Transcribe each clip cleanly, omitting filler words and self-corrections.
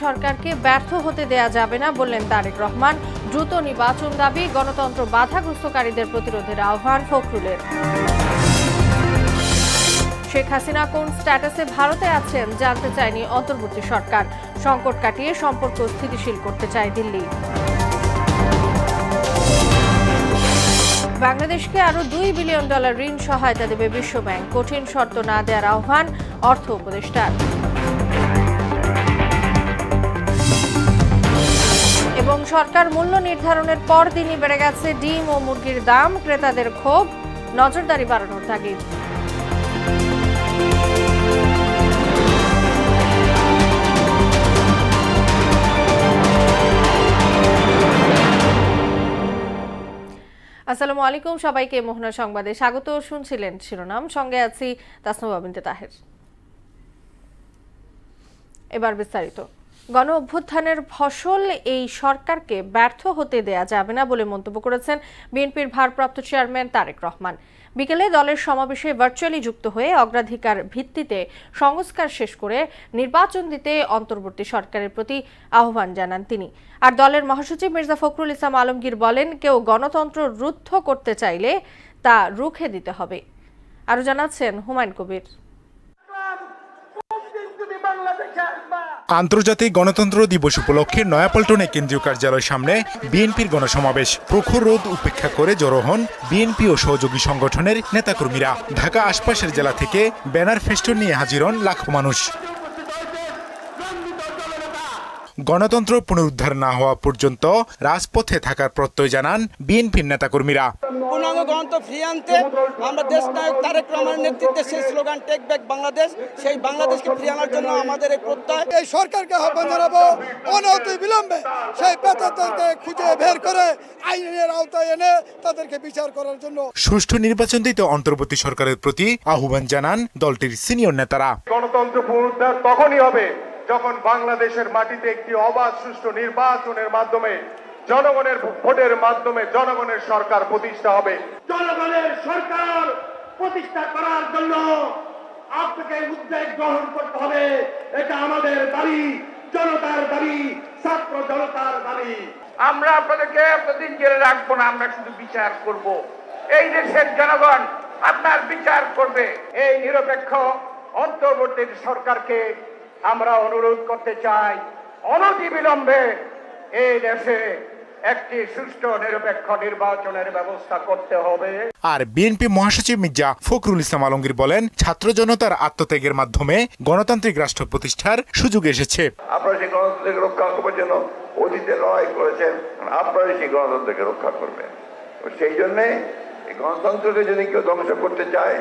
সরকারকে ব্যর্থ হতে দেয়া যাবে না বললেন তারেক রহমান। দ্রুত নির্বাচন দাবি, গণতন্ত্র বাধাগ্রস্তকারীদের প্রতিরোধের আহ্বান ফখরুলের। শেখ হাসিনা কোন স্ট্যাটাসে ভারতে আছেন জানতে চায়নি অন্তর্বর্তী সরকার। সংকট কাটিয়ে সম্পর্ক স্থিতিশীল করতে চায় দিল্লি। বাংলাদেশকে আরো $2 বিলিয়ন ঋণ সহায়তা দেবে বিশ্বব্যাংক। কঠিন শর্ত না দেওয়ার আহ্বান অর্থ উপদেষ্টার। এবং সরকার মূল্য নির্ধারণের পরদিনই বেড়ে গেছে ডিম ও মুরগির দাম। ক্রেতাদের ক্ষোভ, নজরদারি বাড়ানোর তাগিদ। আসসালামু আলাইকুম সবাইকে, মোহনা সংবাদে স্বাগত। শুনছিলেন শিরোনাম, সঙ্গে আছি তাসনুবা বিনতে তাহের। এবার বিস্তারিত। গণ অভ্যুত্থানের ফসল এই সরকারকে ব্যর্থ হতে দেয়া যাবে না বলে মন্তব্য করেছেন বিএনপির ভারপ্রাপ্ত চেয়ারম্যান তারেক রহমান। বিকেলে দলের সমাবেশে ভার্চুয়ালি যুক্ত হয়ে অগ্রাধিকার ভিত্তিতে সংস্কার শেষ করে নির্বাচন দিতে অন্তর্বর্তী সরকারের প্রতি আহ্বান জানান তিনি। আর দলের মহাসচিব মির্জা ফখরুল ইসলাম আলমগীর বলেন, কেউ গণতন্ত্র রুদ্ধ করতে চাইলে তা রুখে দিতে হবে। আরো জানাচ্ছেন হুমায়ুন কবির। আন্তর্জাতিক গণতন্ত্র দিবস উপলক্ষে নয়াপল্টনে কেন্দ্রীয় কার্যালয়ের সামনে বিএনপির গণসমাবেশ। প্রখর রোদ উপেক্ষা করে জড়ো হন বিএনপি ও সহযোগী সংগঠনের নেতাকর্মীরা। ঢাকা আশপাশের জেলা থেকে ব্যানার ফেস্টুন নিয়ে হাজির হন লাখো মানুষ। গণতন্ত্র পুনরুদ্ধার না হওয়া পর্যন্ত রাজপথে থাকার প্রত্যয় জানান বিএনপির নেতাকর্মীরা। পূর্ণাঙ্গ গণতন্ত্র ফিরিয়ে আনতে আমরা দেশনায়ক তারেক রহমানের নেতৃত্বে সেই স্লোগান টেক ব্যাক বাংলাদেশ, সেই বাংলাদেশকে ফিরিয়ে আনার জন্য আমাদের এই প্রত্যয়। এই সরকারকে আহ্বান জানাবো অনতি বিলম্বে সেই পেতাদেরকে খুঁজে বের করে আইনের আওতায় এনে তাদেরকে বিচার করার জন্য সুষ্ঠু নির্বাচন দিতে অন্তর্বর্তী সরকারের প্রতি আহ্বান জানান দলটির সিনিয়র নেতারা। গণতন্ত্র পুনরুদ্ধার তখনই হবে যখন বাংলাদেশের মাটিতে একটি অবাধ সুষ্ঠু নির্বাচনের মাধ্যমে, জনগণের ভোটের মাধ্যমে জনগণের সরকার প্রতিষ্ঠা হবে। জনগণের সরকার প্রতিষ্ঠা করার জন্য আপনাকে উদ্যোগ গ্রহণ করতে হবে। এটা আমাদের দাবি, জনতার দাবি, ছাত্র জনতার দাবি। আমরা আপনাদেরকে এতদিন জেলে রাখবো না, আমরা শুধু বিচার করব। এই দেশের জনগণ আপনার বিচার করবে। এই নিরপেক্ষ অন্তর্বর্তী সরকারকে আমরা অনুরোধ করতে চাই, অনতিবিলম্বে এই দেশে একটি সুষ্ঠু নিরপেক্ষ নির্বাচনের ব্যবস্থা করতে হবে। আর বিএনপি মহাসচিব মির্জা ফখরুল ইসলাম আলমগীর বলেন, ছাত্র জনতার আত্মত্যাগের মাধ্যমে গণতান্ত্রিক রাষ্ট্র প্রতিষ্ঠার সুযোগ এসেছে। আপনারা সেই গণতন্ত্রকে রক্ষা করবার জন্য অতীতে লড়াই করেছেন, আপনারা সেই গণতন্ত্রকে রক্ষা করবেন। সেই জন্যে এই গণতন্ত্রকে যদি কেউ ধ্বংস করতে চায়,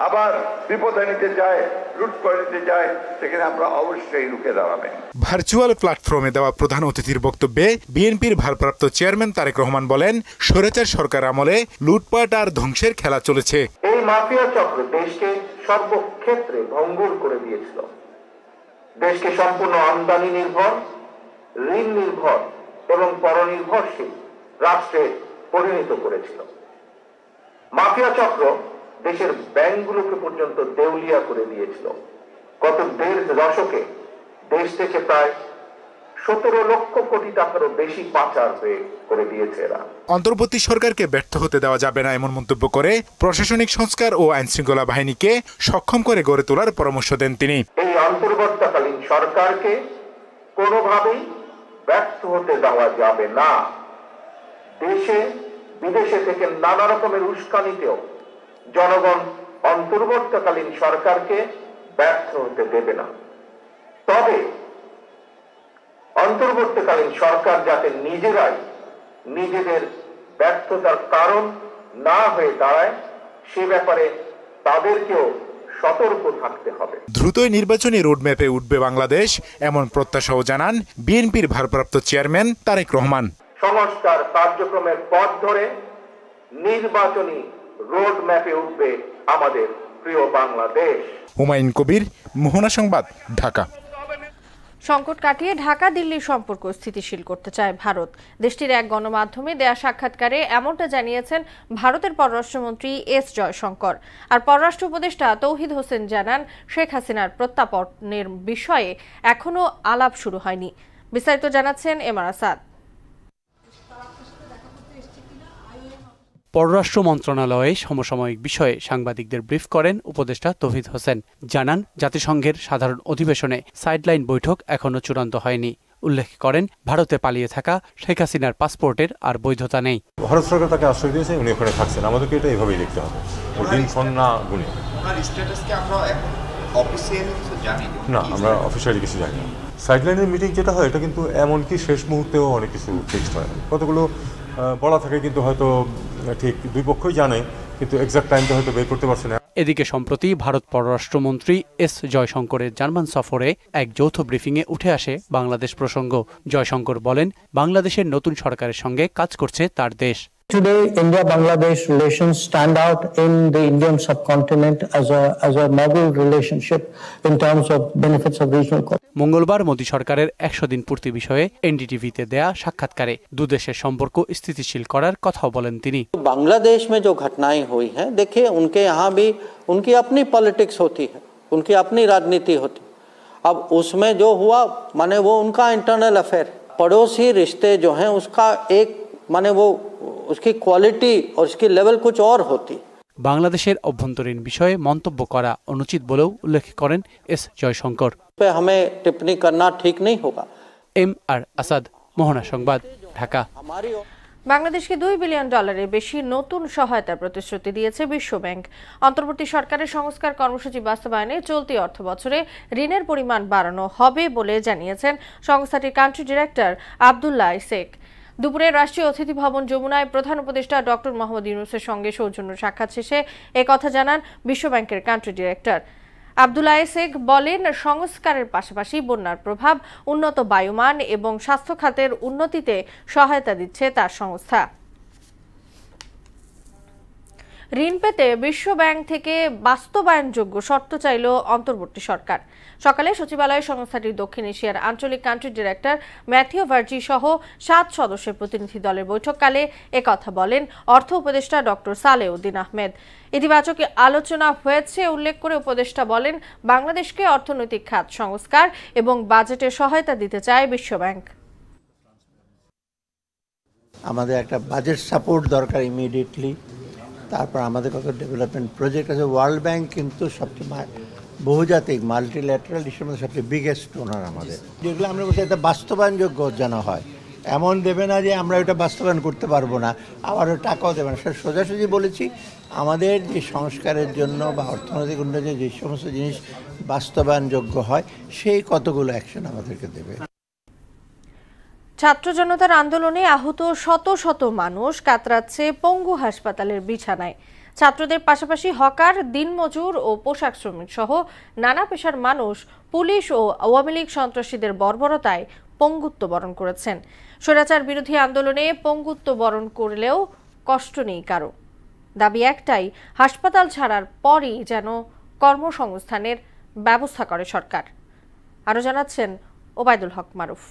আবার বিপদে নিতে চায়, লুট করে নিতে চায়, সেখানে আমরা অবশ্যই রুখে দাঁড়াবেন। ভার্চুয়াল প্ল্যাটফর্মে দেওয়া প্রধান অতিথির বক্তব্যে বিএনপির ভারপ্রাপ্ত চেয়ারম্যান তারেক রহমান বলেন, স্বৈরাচার সরকার আমলে লুটপাট আর ধ্বংসের খেলা চলেছে। এই মাফিয়া চক্র দেশকে সর্বক্ষেত্রে ভঙ্গুর করে দিয়েছিল। দেশকে সম্পূর্ণ আমদানি নির্ভর, ঋণ নির্ভর এবং পরনির্ভরশীল রাষ্ট্রে পরিণত করেছিল। মাফিয়া চক্র দেশের ব্যাংকগুলোকে পর্যন্ত দেউলিয়া করে দিয়েছিল। গত 1.5 দশকে দেশ থেকে প্রায় 17 লক্ষ কোটি টাকারও বেশি পাচার করে দিয়েছে এরা। অন্তর্বর্তী সরকারকে ব্যর্থ হতে দেওয়া যাবে না এমন মন্তব্য করে প্রশাসনিক সংস্কার ও আইন শৃঙ্খলা বাহিনীকে সক্ষম করে গড়ে তোলার পরামর্শ দেন তিনি। এই অন্তর্বর্তীকালীন সরকারকে কোনোভাবেই ব্যর্থ হতে দেওয়া যাবে না। দেশে বিদেশে থেকে নানা রকমের উস্কানিতেও জনগণ অন্তর্বর্তীকালীন সরকারকে ব্যর্থ হতে দেবে না। তবে অন্তর্বর্তীকালীন সরকার যাতে নিজেরাই নিজেদের ব্যর্থতার কারণ না হয়ে দাঁড়ায়, সে ব্যাপারে তাদেরকেও সতর্ক থাকতে হবে। দ্রুতই নির্বাচনী রোডম্যাপে উঠবে বাংলাদেশ, এমন প্রত্যাশাও জানান বিএনপির ভারপ্রাপ্ত চেয়ারম্যান তারেক রহমান। সংস্কার কার্যক্রমের পথ ধরে নির্বাচনী রোড ম্যাপে উঠবে আমাদের প্রিয় বাংলাদেশ। হুমায়ুন কবির, মোহনা সংবাদ, ঢাকা। সংকট কাটিয়ে ঢাকা দিল্লি সম্পর্ক স্থিতিশীল করতে চায় ভারত। দেশটির এক গণমাধ্যমে দেয়া সাক্ষাৎকারে এমনটা জানিয়েছেন ভারতের পররাষ্ট্রমন্ত্রী এস জয়শঙ্কর। আর পররাষ্ট্র উপদেষ্টা তৌহিদ হোসেন জানান, শেখ হাসিনার প্রত্যাপনের বিষয়ে এখনো আলাপ শুরু হয়নি। বিস্তারিত জানাচ্ছেন এমআর আসাদ। পররাষ্ট্র মন্ত্রণালয়ে সমসাময়িক বিষয়ে সাংবাদিকদের ব্রিফ করেন উপদেষ্টা তৌহিদ হোসেন। জানান, জাতিসংঘের সাধারণ অধিবেশনে সাইডলাইন বৈঠক এখনো চূড়ান্ত হয়নি। উল্লেখ করেন, ভারতে পালিয়ে থাকা শেখ হাসিনার পাসপোর্টের আর বৈধতা নেই। ভারত সরকার তাকে আশ্রয় দিয়েছে, উনি ওখানে থাকছেন। আমাদেরকে এটা এইভাবেই দেখতে হবে। না, আমরা অফিসিয়ালি কিছু জানি না। সাইডলাইনের মিটিং যেটা হয়, এটা কিন্তু এমনকি শেষ মুহূর্তেও অনেক কিছু ফিক্সড হয়। কতগুলো বলা থাকে, কিন্তু হয়তো ঠিক দুই পক্ষই জানে, কিন্তু এক্সাক্ট টাইমটা হয়তো বের করতে পারছে না। এদিকে সম্প্রতি ভারত পররাষ্ট্রমন্ত্রী এস জয়শঙ্করের জার্মান সফরে এক যৌথ ব্রিফিংয়ে উঠে আসে বাংলাদেশ প্রসঙ্গ। জয়শঙ্কর বলেন, বাংলাদেশের নতুন সরকারের সঙ্গে কাজ করছে তার দেশ। Today, India-Bangladesh relations stand out in the Indian subcontinent as a model relationship in terms of benefits of regional cooperation. মঙ্গলবার মোদী সরকারের 100 দিন পূর্তি বিষয়ে এনডিটিভিতে দেয়া সাক্ষাৎকারে দুদেশের সম্পর্ক স্থিতিশীল করার কথাও বলেন তিনি। बांग्लादेश में जो घटनाएं हुई हैं, देखिए उनके यहाँ भी उनकी अपनी पॉलिटिक्स होती है, उनकी अपनी राजनीति होती है। अब उसमें जो हुआ माने वो उनका इंटरनल अफेयर। पड़ोसी रिश्ते जो हैं उसका एक माने वो उसकी क्वालिटी और उसकी लेवल कुछ और होती। বাংলাদেশের অভ্যন্তরীণ বিষয়ে মন্তব্য করা অনুচিত বলেও উল্লেখ করেন এস জয়শঙ্কর। हमें टिप्पणी करना ठीक नहीं होगा। এমআর আসাদ, মোহনা সংবাদ, ঢাকা। বাংলাদেশকে $2 বিলিয়ন বেশি নতুন সহায়তার প্রতিশ্রুতি দিয়েছে বিশ্বব্যাংক। অন্তর্বর্তী সরকারের সংস্কার কর্মসূচি বাস্তবায়নে চলতি অর্থবছরে ঋণের পরিমাণ বাড়ানো হবে বলে জানিয়েছেন সংস্থাটির কান্ট্রি ডিরেক্টর আব্দুল্লাহ শেখ। দুপুরে রাষ্ট্রীয় অতিথি ভবন যমুনায় প্রধান উপদেষ্টা ডক্টর মোহাম্মদ ইউনূসের সঙ্গে সৌজন্য সাক্ষাৎ শেষে একথা জানান বিশ্বব্যাংকের কান্ট্রি ডিরেক্টর। আব্দুল্লাহ শেখ বলেন, সংস্কারের পাশাপাশি বন্যার প্রভাব, উন্নত বায়ুমান এবং স্বাস্থ্য খাতের উন্নতিতে সহায়তা দিচ্ছে তার সংস্থা। ঋণ পেতে বিশ্বব্যাংক থেকে বাস্তবায়নযোগ্য শর্ত চাইল অন্তর্বর্তী সরকার। সকালে সচিবালয়ে সংস্থাটির দক্ষিণ এশিয়ার আঞ্চলিক কান্ট্রি ডিরেক্টর ম্যাথিউ ভার্জি সহ 7 সদস্যের প্রতিনিধি দলের বৈঠককালে একথা বলেন অর্থ উপদেষ্টা ডক্টর সালেউদ্দিন আহমেদ। ইতিবাচক আলোচনা হয়েছে উল্লেখ করে উপদেষ্টা বলেন, বাংলাদেশকে অর্থনৈতিক খাত সংস্কার এবং বাজেটে সহায়তা দিতে চায় বিশ্বব্যাংক। আমাদের একটা বাজেট সাপোর্ট দরকার ইমিডিয়েটলি। তারপর আমাদের কত ডেভেলপমেন্ট প্রজেক্ট আছে। ওয়ার্ল্ড ব্যাংক কিন্তু সবচেয়ে বহুজাতিক মাল্টিল্যাটারাল ইস্যুর মধ্যে সবচেয়ে বিগেস্ট ডোনার আমাদের। যেগুলো আমরা বলছি এটা বাস্তবায়নযোগ্য যেন হয়, এমন দেবে না যে আমরা ওটা বাস্তবায়ন করতে পারবো না, আবার টাকাও দেবে না। সোজাসুজি বলেছি, আমাদের যে সংস্কারের জন্য বা অর্থনৈতিক উন্নয়নের যে সমস্ত জিনিস বাস্তবায়নযোগ্য হয়, সেই কতগুলো অ্যাকশন আমাদেরকে দেবে। ছাত্র জনতার আন্দোলনে আহত শত শত মানুষ কাতরাচ্ছে পঙ্গু হাসপাতালের বিছানায়। ছাত্রদের পাশাপাশি হকার, দিনমজুর ও পোশাক শ্রমিক সহ নানা পেশার মানুষ পুলিশ ও আওয়ামী লীগ সন্ত্রাসীদের বর্বরতায় পঙ্গুত্ব বরণ করেছেন। স্বৈরাচার বিরোধী আন্দোলনে পঙ্গুত্ব বরণ করলেও কষ্ট নেই কারো। দাবি একটাই, হাসপাতাল ছাড়ার পরই যেন কর্মসংস্থানের ব্যবস্থা করে সরকার। আরও জানাচ্ছেন ওবায়দুল হক মারুফ।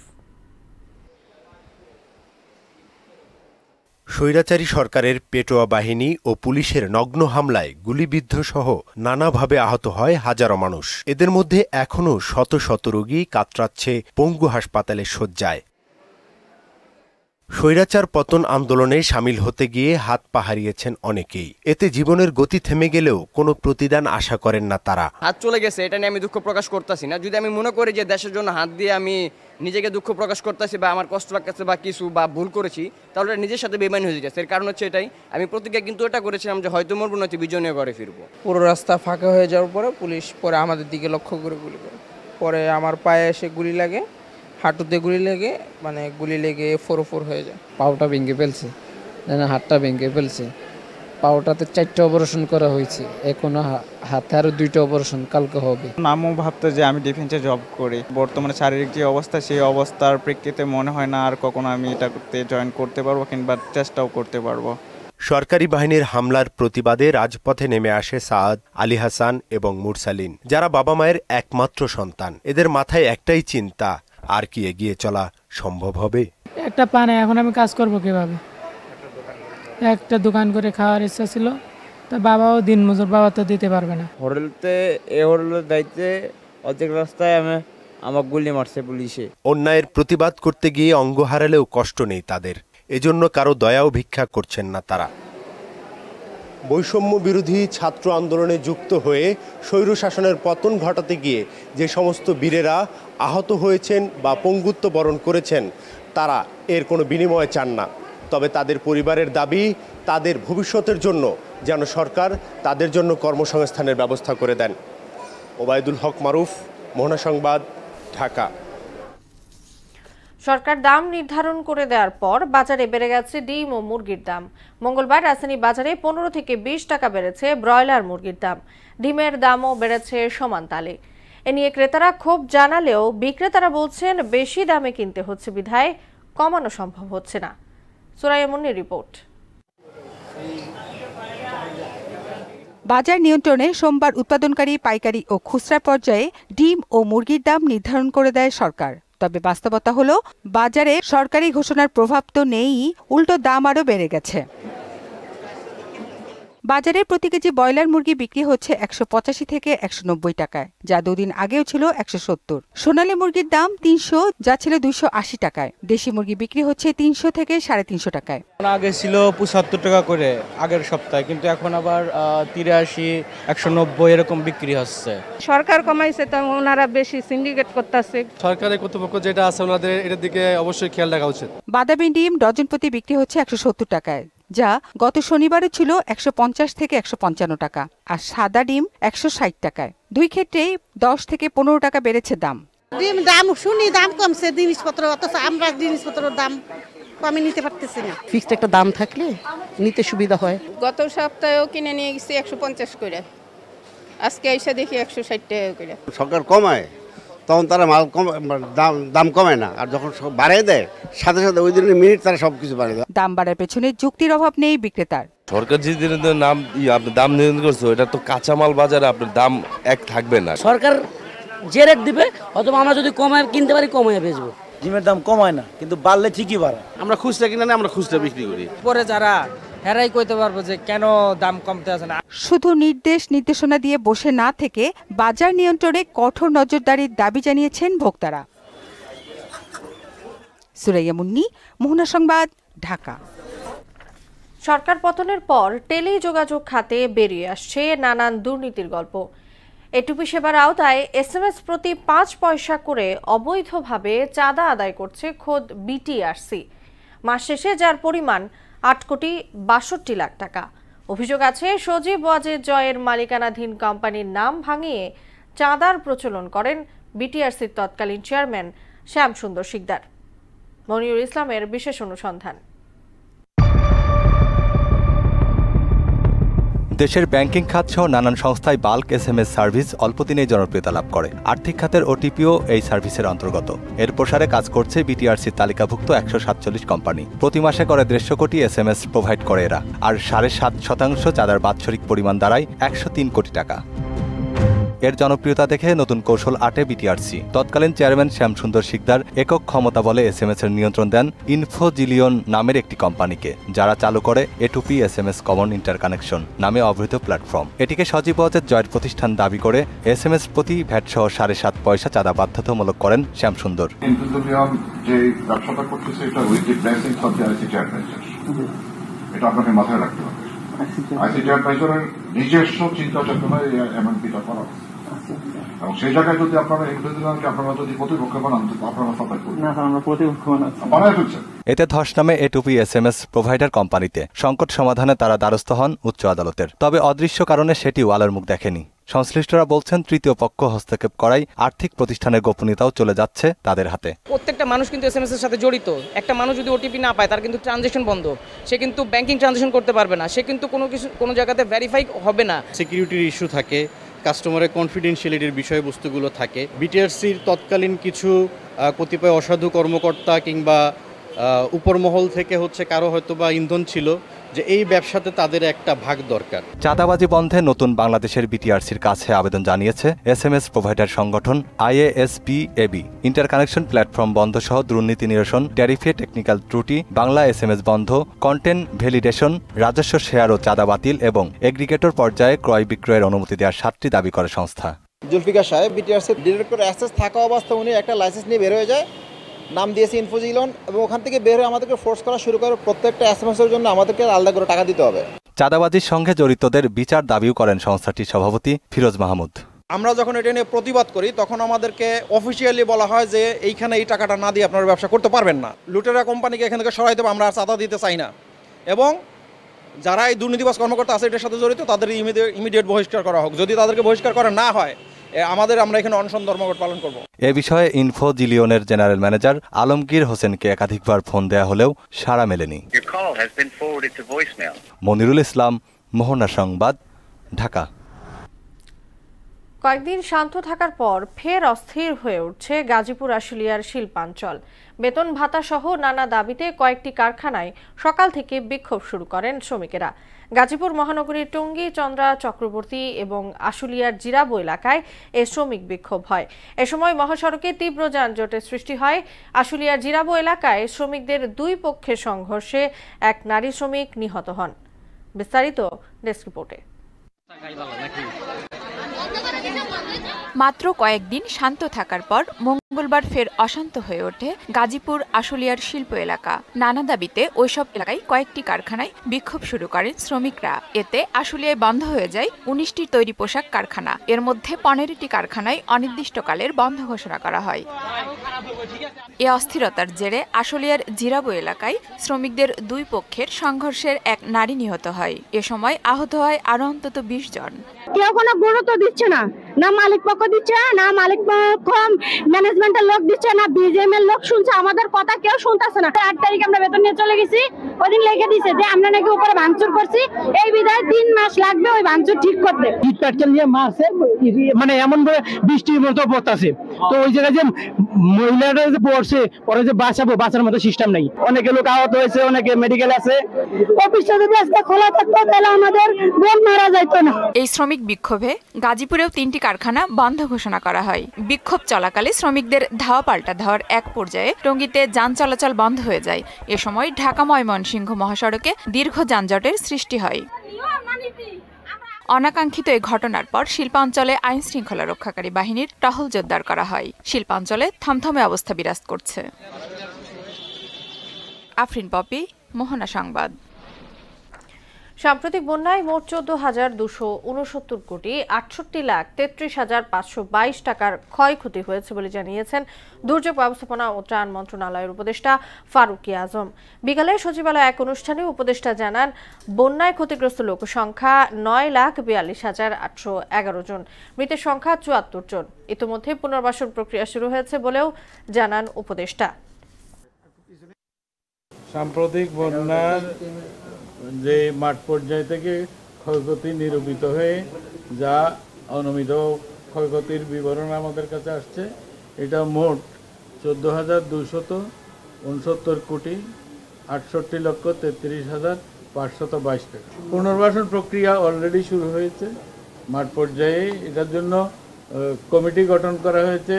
স্বৈরাচারী সরকারের পেটোয়া বাহিনী ও পুলিশের নগ্ন হামলায় গুলিবিদ্ধ সহ নানাভাবে আহত হয় হাজারো মানুষ। এদের মধ্যে এখনও শত শত রোগী কাতরাচ্ছে পঙ্গু হাসপাতালের শয্যায়। স্বৈরাচার পতন আন্দোলনে সামিল হতে গিয়ে হাত পা হারিয়েছেন অনেকেই। এতে জীবনের গতি থেমে গেলেও কোনো প্রতিদান আশা করেন না তারা। হাত চলে গেছে, এটা নিয়ে আমি দুঃখ প্রকাশ করতেছি না। যদি আমি মনে করি যে দেশের জন্য হাত দিয়ে আমি নিজেকে দুঃখ প্রকাশ করতেছি বা আমার কষ্ট লাগতেছে বা কিছু বা ভুল করেছি, তাহলে নিজের সাথে বেমানি হয়ে যাচ্ছে। এর কারণ হচ্ছে এটাই, আমি প্রতিজ্ঞা কিন্তু এটা করেছিলাম যে হয়তো মরবো না, বিজয় ঘরে ফিরবো। পুরো রাস্তা ফাঁকা হয়ে যাওয়ার পরে পুলিশ পরে আমাদের দিকে লক্ষ্য করে গুলি করে, পরে আমার পায়ে এসে গুলি লাগে, হাঁটুতে গুলি লেগে মানে গুলি লেগে 404 হয়ে যায়। পাউটা ভেঙে ফেলছে, হাতটা ভেঙে ফেলছে, পাউটাতে 4টা অপারেশন করা হয়েছে, এখনো হাতে আরো 2টা অপারেশন কালকে হবে। নামও ভাবতো যে আমি ডিফেন্সে জব করি, বর্তমানে শারীরিক যে অবস্থা সেই অবস্থার প্রেক্ষিতে মনে হয় না আর কখনো আমি এটাতে জয়েন করতে পারবো কিংবা চেষ্টাও করতে পারবো। সরকারি বাহিনীর হামলার প্রতিবাদে রাজপথে নেমে আসে সাদ, আলী হাসান এবং মুরসালিন, যারা বাবা মায়ের একমাত্র সন্তান। এদের মাথায় একটাই চিন্তা, আর কি এগিয়ে চলা সম্ভব হবে? একটা পানে এখন আমি কাজ করব কিভাবে? একটা দোকান করে খাওয়ার ইচ্ছা ছিল, তা বাবাও দিন মজুর, বাবা তো দিতে পারবে না। হোটেলের দায়িত্বে অর্ধেক রাস্তায় আমার গুলি মারছে পুলিশে। অন্যায়ের প্রতিবাদ করতে গিয়ে অঙ্গ হারালেও কষ্ট নেই তাদের, এজন্য কারো দয়াও ভিক্ষা করছেন না তারা। বৈষম্য বিরোধী ছাত্র আন্দোলনে যুক্ত হয়ে স্বৈরশাসনের পতন ঘটাতে গিয়ে যে সমস্ত বীরেরা আহত হয়েছেন বা পঙ্গুত্ব বরণ করেছেন, তারা এর কোনো বিনিময় চান না। তবে তাদের পরিবারের দাবি, তাদের ভবিষ্যতের জন্য যেন সরকার তাদের জন্য কর্মসংস্থানের ব্যবস্থা করে দেন। ওবায়দুল হক মারুফ, মোহনা সংবাদ, ঢাকা। সরকার দাম নির্ধারণ করে দেওয়ার পর বাজারে বেড়ে গেছে ডিম ও মুরগির দাম। মঙ্গলবার রাজধানী বাজারে 15 থেকে 20 টাকা বেড়েছে ব্রয়লার মুরগির দাম। ডিমের দামও বেড়েছে সমান তালে। এ নিয়ে ক্রেতারা ক্ষোভ জানালেও বিক্রেতারা বলছেন বেশি দামে কিনতে হচ্ছে বিধায় কমানো সম্ভব হচ্ছে না। সুরাইয়া মুন্নির রিপোর্ট। বাজার নিয়ন্ত্রণে সোমবার উৎপাদনকারী, পাইকারি ও খুচরা পর্যায়ে ডিম ও মুরগির দাম নির্ধারণ করে দেয় সরকার। তবে বাস্তবতা হলো বাজারে সরকারি ঘোষণার প্রভাব তো নেই, উল্টো দাম আরও বেড়ে গেছে। বাজারে প্রতি কেজি ব্রয়লার মুরগি বিক্রি হচ্ছে 185 থেকে 190 টাকায়, যা দুদিন আগেও ছিল 170। সোনালী মুরগির দাম 300, যা ছিল 280 টাকায়। দেশি মুরগি বিক্রি হচ্ছে 300 থেকে 350 টাকায়। আগে ছিল 75 টাকা করে আগের সপ্তাহে, কিন্তু এখন আবার 83, 190 এরকম বিক্রি হচ্ছে। সরকার কমাইছে, তো ওনারা বেশি সিন্ডিকেট করতেছে। সরকারের কর্তৃপক্ষ যেটা আছে ওনাদের এটার দিকে অবশ্যই খেয়াল রাখা উচিত। বাদামি ডিম ডজন প্রতি বিক্রি হচ্ছে 170 টাকায়, যা গত শনিবারে ছিল 150 থেকে 155 টাকা, আর সাদা ডিম 160 টাকায়। দুই ক্ষেত্রেই 10 থেকে 15 টাকা বেড়েছে দাম। ডিম দাম শুনি দাম কমছে জিনিসপত্র, অথচ আমরা জিনিসপত্রের দাম কমে নিতে পারতেছি না। ফিক্সড একটা দাম থাকলে নিতে সুবিধা হয়। গত সপ্তাহেও কিনে নিয়ে গেছি 150 করে, আজকে এসে দেখি 160 টাকা করে। সরকার কমায় তখন তারা মাল দাম কমে না, আর যখন বাড়িয়ে দেয় সাথে সাথে ওই দিনের মিনিট তারা সবকিছু বাড়িয়ে দেয়। দাম বাড়ার পেছনে যুক্তির অভাব নেই বিক্রেতার। সরকার যে আপনার দাম নির্ধারণ করছে, এটা তো কাঁচামাল বাজারে আপনার দাম এক থাকবে না। সরকার যে রেট দিবে, অথবা আমরা যদি কমায় কিনতে পারি কমায় বেচবো। ডিমের দাম কমায় না, কিন্তু বাড়লে ঠিকই বাড়ে। আমরা খুচরা কিনা না, আমরা খুচরা বিক্রি করি। পরে যারা হেরাই কইতে পারবো যে কেন দাম কমতে আছে না। শুধু নির্দেশনা দিয়ে বসে না থেকে বাজার নিয়ন্ত্রণে কঠোর নজরদারির দাবি জানিয়েছেন ভোক্তারা। সুরাইয়া মুন্নি, মোহনা সংবাদ, ঢাকা। সরকার পতনের পর টেলিযোগাযোগ খাতে বেরিয়ে আসছে নানান দুর্নীতির গল্প। এটুপি সেবার আওতায় SMS প্রতি 5 পয়সা করে অবৈধভাবে চাঁদা আদায় করছে খোদ বিটিআরসি। মাস শেষে যার পরিমাণ 8 কোটি 62 লাখ টাকা। অভিযোগ আছে সজীব ওয়াজেদ জয়ের মালিকানাধীন কোম্পানির নাম ভাঙিয়ে চাঁদার প্রচলন করেন বিটিআরসির তৎকালীন চেয়ারম্যান শ্যামসুন্দর শিকদার। মনিরুল ইসলামের বিশেষ অনুসন্ধান। দেশের ব্যাংকিং খাত সহ নানান সংস্থায় বাল্ক SMS সার্ভিস অল্পদিনেই জনপ্রিয়তা লাভ করে। আর্থিক খাতের OTPও এই সার্ভিসের অন্তর্গত। এর প্রসারে কাজ করছে বিটিআরসির তালিকাভুক্ত 147 কোম্পানি। প্রতি মাসে করে 150 কোটি SMS প্রোভাইড করে এরা, আর 7.5% চাঁদার বাৎসরিক পরিমাণ দাঁড়ায় 103 কোটি টাকা। এর জনপ্রিয়তা দেখে নতুন কৌশল আটে বিটিআরসি। তৎকালীন চেয়ারম্যান শ্যামসুন্দর শিকদার একক ক্ষমতা বলে SMS এর নিয়ন্ত্রণ দেন ইনফোজিলিয়ন নামের একটি কোম্পানিকে, যারা চালু করে A2P SMS কমন ইন্টারকানেকশন নামে অবৈধ প্ল্যাটফর্ম। এটিকে সজীব ওয়াজেদ জয়ের প্রতিষ্ঠান দাবি করে SMS প্রতি ভ্যাট সহ 7.5 পয়সা চাঁদা বাধ্যতামূলক করেন শ্যামসুন্দর। ইনফোজিলিয়ন যে ব্যবসাটা করতেছে এটা with the blessings of the ICT adviser, এটা আপনাকে মাথায় রাখতে হবে। আইসিটি অ্যাডভাইজারের নিজস্ব চিন্তা চেতনায় এই এমএনপিটা করা, এবং সেই জায়গায় যদি আপনারা ইনফ্লুয়েন্সকে আপনারা যদি প্রতিপক্ষ বানান, আপনারা সাপোর্ট করবেন না, আমরা প্রতিপক্ষ বানাই ফেলছেন। এতে ধস নামে A2P SMS প্রোভাইডার কোম্পানিতে। সংকট সমাধানে তারা দ্বারস্থ হন উচ্চ আদালতের। তবে অদৃশ্য কারণে সেটিও আলোর মুখ দেখেনি। সংশ্লিষ্টরা বলছেন তৃতীয় পক্ষ হস্তক্ষেপ করায় আর্থিক প্রতিষ্ঠানের গোপনীয়তাও চলে যাচ্ছে তাদের হাতে। প্রত্যেকটা মানুষ কিন্তু SMS এর সাথে জড়িত। একটা মানুষ যদি OTP না পায়, তার কিন্তু ট্রানজাকশন বন্ধ, সে কিন্তু ব্যাংকিং ট্রানজাকশন করতে পারবে না, সে কিন্তু কোনো জায়গাতে ভেরিফাই হবে না। সিকিউরিটির ইস্যু থাকে, কাস্টমারের কনফিডেন্সিয়ালিটির বিষয়বস্তুগুলো থাকে। বিটিআরসির তৎকালীন কিছু কতিপয় অসাধু কর্মকর্তা কিংবা উপরমহল থেকে কারো হয়তো বা ইন্ধন ছিল, যে এই ব্যবসাতে তাদের একটা ভাগ দরকার। চাঁদাবাজি বন্ধে নতুন বাংলাদেশের বিটিআরসির কাছে আবেদন জানিয়েছে এসএমএস প্রোভাইডার সংগঠন IASP-AB। ইন্টারকানেকশন প্ল্যাটফর্ম বন্ধ সহ দুর্নীতি নিরসন, ট্যারিফে টেকনিক্যাল ত্রুটি, বাংলা এসএমএস বন্ধ, কন্টেন্ট ভ্যালিডেশন, রাজস্ব শেয়ার ও চাঁদা বাতিল এবং এগ্রিগেটর পর্যায়ে ক্রয় বিক্রয়ের অনুমতি দেওয়ার 7টি দাবি করে সংস্থা। জুলফিকার সাহেব বিটিআরসি ডিরেক্টর অ্যাক্সেস থাকা অবস্থা উনি একটা লাইসেন্স নিয়ে বের হয়ে যায়, নাম দিয়েছে ইনফোজিলন, এবং ওখান থেকে বের হয়ে আমাদেরকে ফোর্স করা শুরু করে প্রত্যেকটা এসএমএসের জন্য আমাদেরকে আলাদা করে টাকা দিতে হবে। চাঁদাবাজির সঙ্গে জড়িতদের বিচার দাবিও করেন সংস্থাটির সভাপতি ফিরোজ মাহমুদ। আমরা যখন এটা নিয়ে প্রতিবাদ করি তখন আমাদেরকে অফিসিয়ালি বলা হয় যে এইখানে এই টাকাটা না দিয়ে আপনারা ব্যবসা করতে পারবেন না, লুটেরা কোম্পানিকে এখান থেকে সরাইতে হবে, আমরা আর চাঁদা দিতে চাই না, এবং যারা এই দুর্নীতিবাজ কর্মকর্তা আছে এটার সাথে জড়িত তাদের ইমিডিয়েট বহিষ্কার করা হোক। যদি তাদেরকে বহিষ্কার করা না হয় আমরা এখানে অনশন ধর্মঘট পালন করব। এ বিষয়ে ইনফোজিলিয়নের জেনারেল ম্যানেজার আলমগীর হোসেনকে একাধিকবার ফোন দেয়া হলেও সাড়া মেলেনি। মনিরুল ইসলাম, মোহনা সংবাদ, ঢাকা। কয়েকদিন শান্ত থাকার পর ফের অস্থির হয়ে উঠছে গাজীপুর আশুলিয়ার শিল্পাঞ্চল। বেতন ভাতা সহ নানা দাবিতে কয়েকটি কারখানায় সকাল থেকে বিক্ষোভ শুরু করেন শ্রমিকেরা। গাজীপুর মহানগরীর টঙ্গী, চন্দ্রা, চক্রবর্তী এবং আশুলিয়ার জিরাবো এলাকায় এ শ্রমিক বিক্ষোভ হয়। এ সময় মহাসড়কে তীব্র যানজটের সৃষ্টি হয়। আশুলিয়ার জিরাবো এলাকায় শ্রমিকদের দুই পক্ষের সংঘর্ষে এক নারী শ্রমিক নিহত হন। বিস্তারিত ডেস্ক রিপোর্টে। মাত্র কয়েকদিন শান্ত থাকার পর মঙ্গলবার ফের অশান্ত হয়ে ওঠে গাজীপুর আশুলিয়ার শিল্প এলাকা। নানা দাবিতে ওইসব এলাকায় কয়েকটি কারখানায় বিক্ষোভ শুরু করেন শ্রমিকরা। এতে আশুলিয়ায় বন্ধ হয়ে যায় 19টি তৈরি পোশাক কারখানা। এর মধ্যে 15টি কারখানায় অনির্দিষ্টকালের বন্ধ ঘোষণা করা হয়। এ অস্থিরতার জেরে আশুলিয়ার জিরাবো এলাকায় শ্রমিকদের দুই পক্ষের সংঘর্ষের এক নারী নিহত হয়। এ সময় আহত হয় আরো অন্তত 20 জন। কেউ কোনো গুরুত্ব দিচ্ছে না, না মালিক পক্ষ দিচ্ছে, না মালিক পক্ষ ম্যানেজমেন্টের লোক দিচ্ছে, না বিজেএম এর লোক শুনছে আমাদের কথা, কেউ শুনতেছে না। 8 তারিখে আমরা বেতন নিয়ে চলে গেছি, ওইদিন লিখে দিয়েছে যে আমরা নাকি উপরে ভাঙচুর করছি, এই বিধায় 3 মাস লাগবে ওই ভাঙচুর ঠিক করতে। ইট প্যাটকেল নিয়ে মারছে, মানে এমন ভাবে বৃষ্টির মতো পড়তেছে, তো ওই জায়গায় যে মহিলারা যে পড়ছে পরে যে বাঁচার মতো সিস্টেম নাই। অনেকে লোক আহত হয়েছে, অনেকে মেডিকেল আছে। অফিসটা যদি আজকে খোলা থাকতো তাহলে আমাদের বোন মারা যাইতো না। এই শ্রমিক বিক্ষোভে গাজীপুরেও 3টি কারখানা বন্ধ ঘোষণা করা হয়। বিক্ষোভ চলাকালে শ্রমিকদের ধাওয়া পাল্টা ধাওয়ার এক পর্যায়ে টঙ্গীতে যান চলাচল বন্ধ হয়ে যায়। এ সময় ঢাকা ময়মনসিংহ মহাসড়কে দীর্ঘ যানজটের সৃষ্টি হয়। অনাকাঙ্ক্ষিত এই ঘটনার পর শিল্পাঞ্চলে আইন শৃঙ্খলা রক্ষাকারী বাহিনীর টহল জোরদার করা হয়। শিল্পাঞ্চলে থমথমে অবস্থা বিরাজ করছে। আফরিন পপি, মোহনা সংবাদ। সাম্প্রতিক বন্যায় মোট 14,269 কোটি 68,33,522 টাকার ক্ষয়ক্ষতি হয়েছে বলে জানিয়েছেন দুর্যোগ ব্যবস্থাপনা ও ত্রাণ মন্ত্রণালয়ের উপদেষ্টা ফারুকি আজম। বিকালে সচিবালয়ে এক অনুষ্ঠানে উপদেষ্টা জানান, বন্যায় ক্ষতিগ্রস্ত লোক সংখ্যা 9,42,811 জন, মৃতের সংখ্যা 74 জন। ইতিমধ্যে পুনর্বাসন প্রক্রিয়া শুরু হয়েছে বলেও জানান উপদেষ্টা। সাম্প্রতিক বন্যার যে মাঠ পর্যায় থেকে ক্ষয়ক্ষতি নিরূপিত হয়ে যা অনুমিত ক্ষয়ক্ষতির বিবরণ আমাদের কাছে আসছে, এটা মোট 14,269 কোটি 68,33,522 টাকা। পুনর্বাসন প্রক্রিয়া অলরেডি শুরু হয়েছে মাঠ পর্যায়ে। এটার জন্য কমিটি গঠন করা হয়েছে।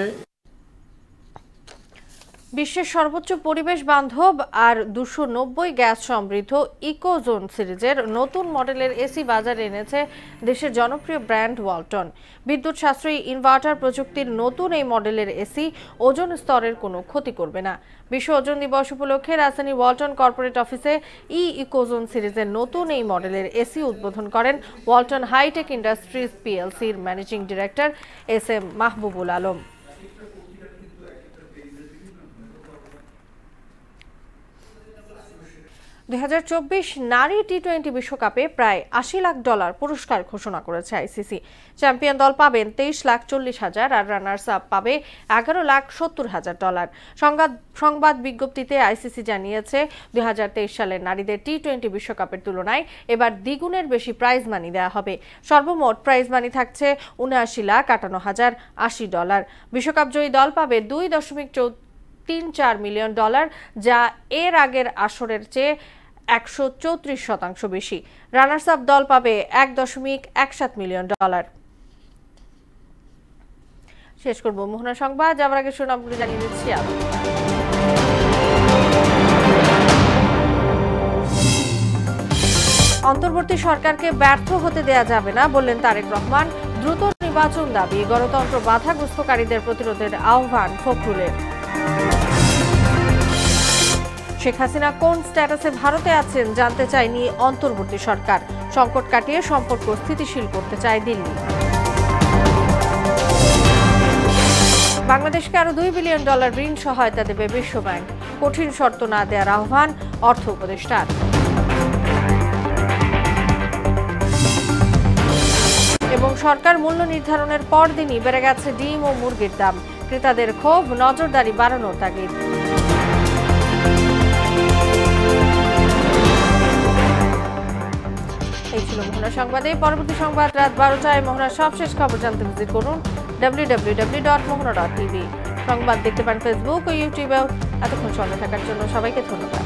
বিশ্বের সর্বোচ্চ পরিবেশ বান্ধব আর 290 গ্যাস সমৃদ্ধ ইকোজোন সিরিজের নতুন মডেলের এসি বাজারে এনেছে দেশের জনপ্রিয় ব্র্যান্ড ওয়ালটন। বিদ্যুৎ সাশ্রয়ী ইনভার্টার প্রযুক্তির নতুন এই মডেলের এসি ওজন স্তরের কোনো ক্ষতি করবে না। বিশ্ব ওজন দিবস উপলক্ষে রাজধানী ওয়ালটন কর্পোরেট অফিসে ইকোজোন সিরিজের নতুন এই মডেলের এসি উদ্বোধন করেন ওয়ালটন হাইটেক ইন্ডাস্ট্রিজ পিএলসির managing director SM Mahbubul Alam. 2024 নারী টি20 বিশ্বকাপে প্রায় $80 লাখ পুরস্কার ঘোষণা করেছে আইসিসি। চ্যাম্পিয়ন দল পাবেন $23,40,000 আর রানার্স আপ পাবে $11,70,000। সংবাদ বিজ্ঞপ্তিতে আইসিসি জানিয়েছে 2023 সালের নারীদের টি20 বিশ্বকাপের তুলনায় এবার দ্বিগুণের বেশি প্রাইজ মানি দেওয়া হবে। সর্বমোট প্রাইজ মানি থাকছে $79,58,080। বিশ্বকাপ জয়ী দল পাবে $2.34 মিলিয়ন, যা এর আগের আসরের চেয়ে 134% বেশি। রানার্স আপ দল পাবে $1.17 মিলিয়ন। শেষ করব মোহনা সংবাদ, যাওয়ার আগে শিরোনামগুলো জানিয়ে দিচ্ছি আরো। অন্তর্বর্তী সরকারকে ব্যর্থ হতে দেয়া যাবে না বললেন তারেক রহমান। দ্রুত নির্বাচন দাবি, গণতন্ত্র বাধাগ্রস্তকারীদের প্রতিরোধের আহ্বান ফখরুলের। শেখ হাসিনা কোন স্ট্যাটাসে ভারতে আছেন জানতে চায়নি অন্তর্বর্তী সরকার। সংকট কাটিয়ে সম্পর্ক স্থিতিশীল করতে চায় দিল্লি। বাংলাদেশকে আরো $2 বিলিয়ন ঋণ সহায়তা দেবে বিশ্বব্যাংক। কঠিন শর্ত না দেওয়ার আহ্বান অর্থ উপদেষ্টার। এবং সরকার মূল্য নির্ধারণের পরদিনই বেড়ে গেছে ডিম ও মুরগির দাম। ক্রেতাদের ক্ষোভ, নজরদারি বাড়ানোর তাগিদ। এই ছিল মোহনা সংবাদে। পরবর্তী সংবাদ রাত 12টায়। মোহনার সবশেষ খবর জানতে ভিজিট করুন www.mohana.tv। সংবাদ দেখতে পান ফেসবুক ও ইউটিউবেও। এতক্ষণ সঙ্গে থাকার জন্য সবাইকে ধন্যবাদ।